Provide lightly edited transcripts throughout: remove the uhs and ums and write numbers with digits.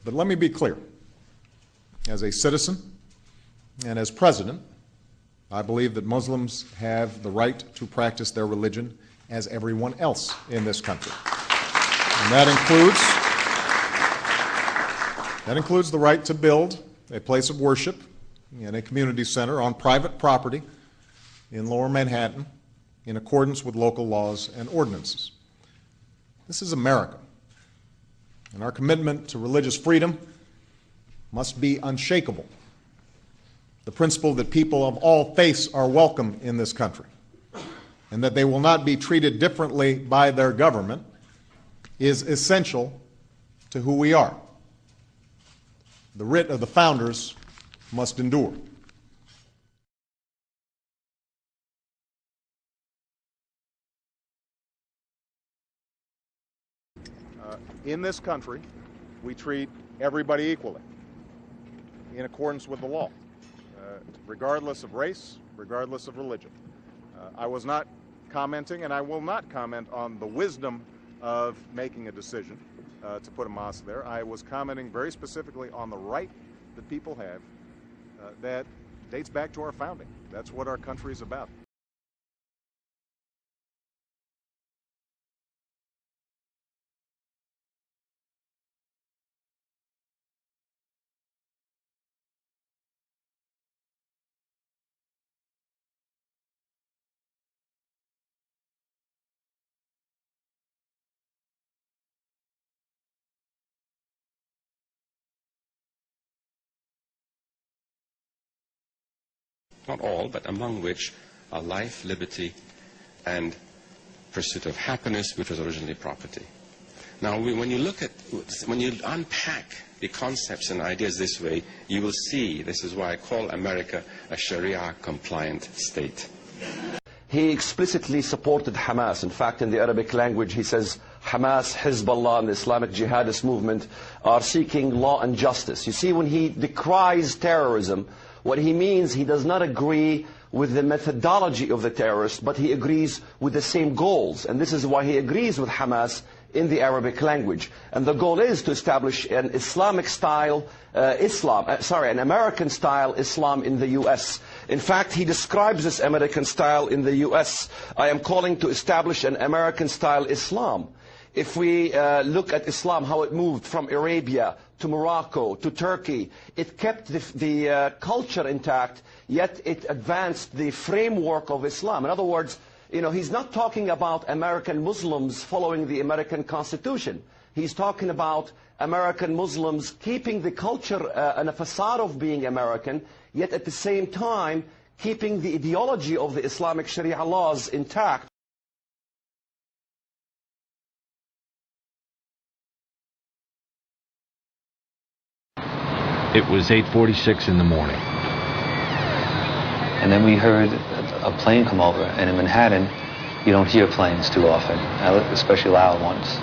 But let me be clear. As a citizen and as president, I believe that Muslims have the right to practice their religion as everyone else in this country. And that includes the right to build a place of worship in a community center on private property in Lower Manhattan in accordance with local laws and ordinances. This is America, and our commitment to religious freedom must be unshakable. The principle that people of all faiths are welcome in this country and that they will not be treated differently by their government is essential to who we are. The writ of the founders must endure. In this country, we treat everybody equally in accordance with the law, regardless of race, regardless of religion. I was not commenting, and I will not comment on the wisdom of making a decision to put a mosque there. I was commenting very specifically on the right that people have that dates back to our founding. That's what our country is about. Not all, but among which are life, liberty, and pursuit of happiness, which was originally property. Now, when you unpack the concepts and ideas this way, you will see this is why I call America a Sharia-compliant state. He explicitly supported Hamas. In fact, in the Arabic language, he says Hamas, Hezbollah, and the Islamic jihadist movement are seeking law and justice. You see, when he decries terrorism, what he means, he does not agree with the methodology of the terrorists, but he agrees with the same goals. And this is why he agrees with Hamas in the Arabic language. And the goal is to establish an Islamic-style an American-style Islam in the U.S. In fact, he describes this American style in the U.S. I am calling to establish an American-style Islam. If we look at Islam, how it moved from Arabia to Morocco to Turkey, it kept the culture intact, yet it advanced the framework of Islam. In other words, he's not talking about American Muslims following the American Constitution. He's talking about American Muslims keeping the culture and a facade of being American, yet at the same time keeping the ideology of the Islamic Sharia laws intact. It was 8:46 in the morning. And then we heard a plane come over, and in Manhattan, you don't hear planes too often, especially loud ones.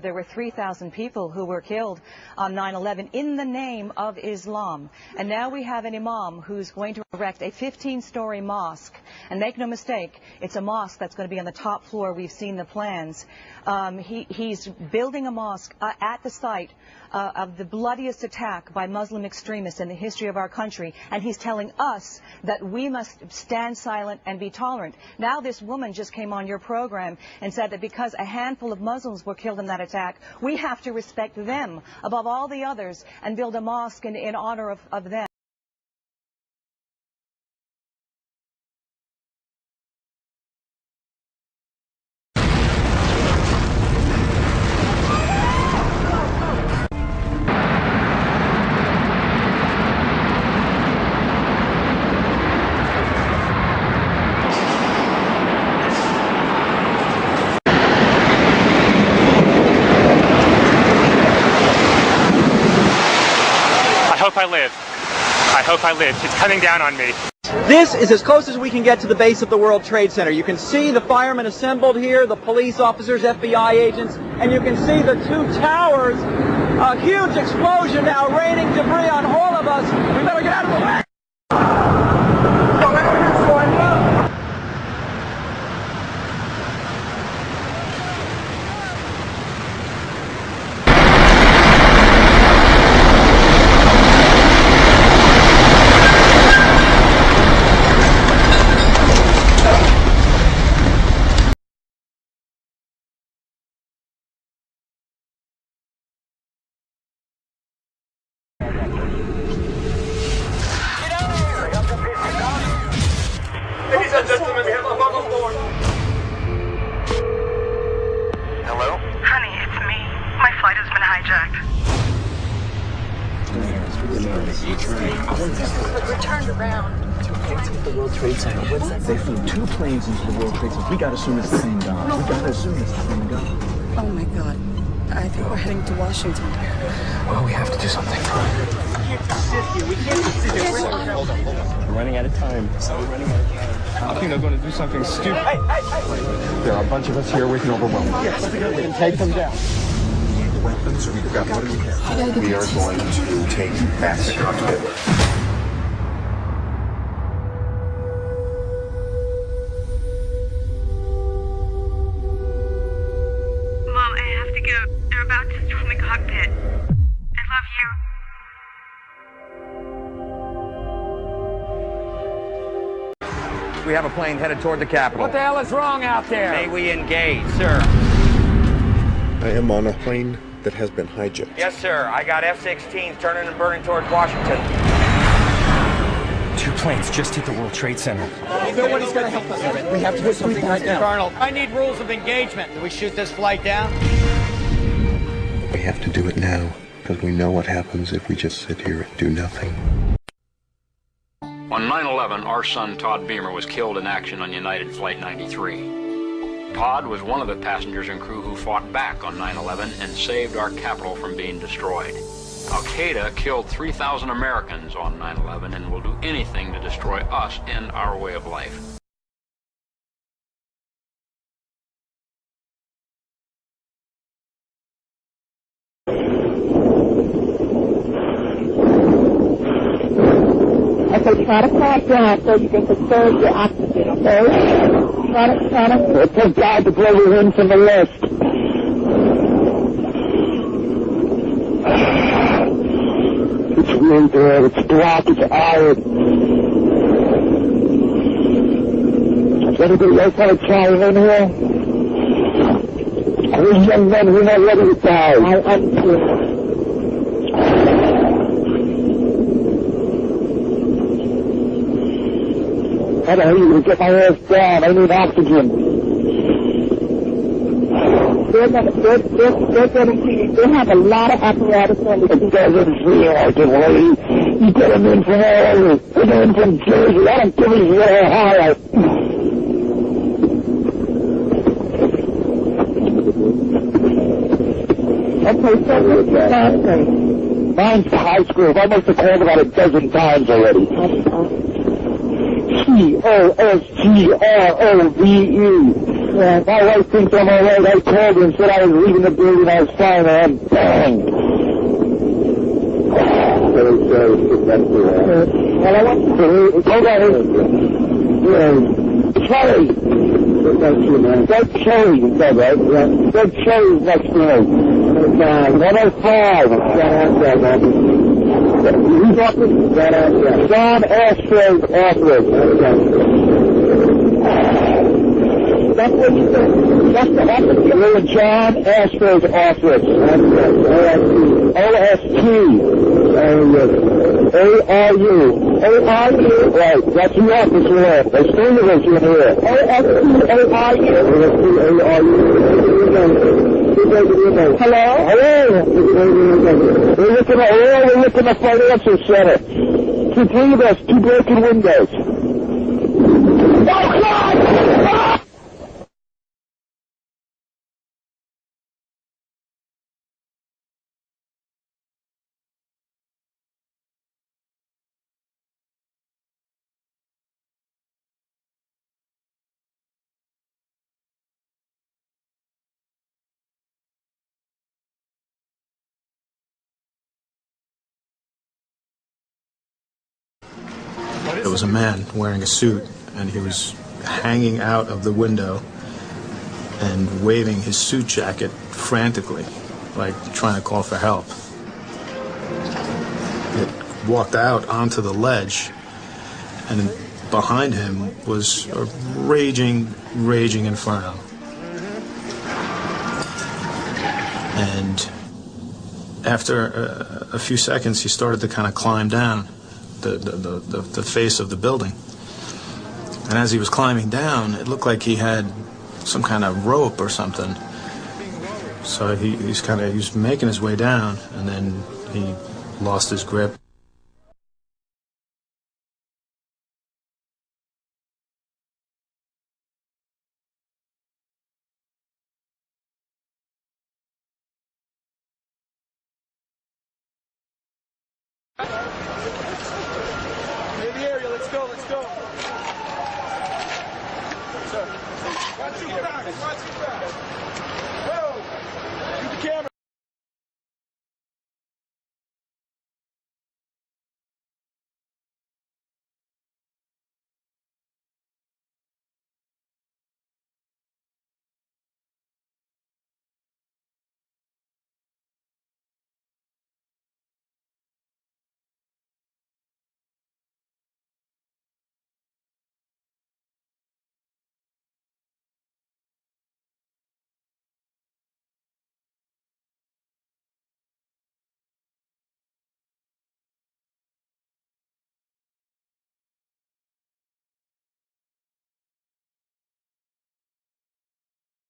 There were 3,000 people who were killed on 9/11 in the name of Islam. And now we have an imam who's going to erect a 15-story mosque. And make no mistake, it's a mosque that's going to be on the top floor. We've seen the plans. He's building a mosque at the site of the bloodiest attack by Muslim extremists in the history of our country. And he's telling us that we must stand silent and be tolerant. Now this woman just came on your program and said that because a handful of Muslims were killed in that attack, we have to respect them above all the others and build a mosque in honor of them. I hope I live. It's coming down on me. This is as close as we can get to the base of the World Trade Center. You can see the firemen assembled here, the police officers, FBI agents, and you can see the two towers. A huge explosion now raining debris on all of us. We better get out of the way. Ladies and gentlemen, we have a bubble board. Hello? Honey, it's me. My flight has been hijacked. We're turned around. It's at the World Trade Center. What's that? They flew 2 planes into the World Trade Center. We gotta assume it's the same guy. We gotta assume it's the same guy. Oh my God. I think we're heading to Washington. Well, we have to do something. We can't just sit here. We can't just sit here. Hold on. We're running out of time. We're running out of time. I think they're going to do something stupid. Hey. There are a bunch of us here. We can overwhelm them. Yes, we can take them down. The weapons, we've got what we have. We are going to take back the cockpit. Mom, I have to go. They're about to storm the cockpit. I love you. We have a plane headed toward the Capitol. What the hell is wrong out there? May we engage, sir? I am on a plane that has been hijacked. Yes, sir. I got F-16s turning and burning towards Washington. 2 planes just hit the World Trade Center. Nobody's going to help us. We have to do something right now. Colonel, I need rules of engagement. Do we shoot this flight down? We have to do it now, because we know what happens if we just sit here and do nothing. On 9/11, our son Todd Beamer was killed in action on United Flight 93. Todd was one of the passengers and crew who fought back on 9/11 and saved our capital from being destroyed. Al-Qaeda killed 3,000 Americans on 9/11 and will do anything to destroy us and our way of life. Okay, try to calm down so you can conserve your oxygen, okay? Try to... Thank God to blow you in from the list. It's really good. It's black. It's iron. Is anybody else want to try in here? We're young men. We're not ready to die. I'm sure. How the hell are you going to get my ass down? I need oxygen. They're getting to you. They have a lot of apparatus on you. You guys are free, I can wait. You get them in from all over. You get them in from Jersey. I don't give a shit Ohio. Okay, so what's your last name? Mine's high school. I must have called about a dozen times already. Cosgrove. Yeah, my wife thinks I'm all right. I called her and said I was leaving the building. I was fine, and bang. Well, I want to hold on. Cherry. Red Cherry, you said, right? Yeah. Red Cherry's next to me. 105. Who's office? John Ashford's office. That's what you said. That's the office. You're in John Ashford's office. OST. A-R-U. A-R-U. Right, that's the office we're at. There's three of us in here. O-S-T-A-R-U. Hello? Hello? We're looking at financial center. Three of us, two broken windows. Oh, God! There was a man wearing a suit, and he was hanging out of the window and waving his suit jacket frantically, like trying to call for help. He walked out onto the ledge, and behind him was a raging inferno. And after a few seconds, he started to kind of climb down the face of the building. And as he was climbing down, it looked like he had some kind of rope or something. So he was making his way down, and then he lost his grip. Let's go. Sir, watch your back. Whoa! Keep the camera.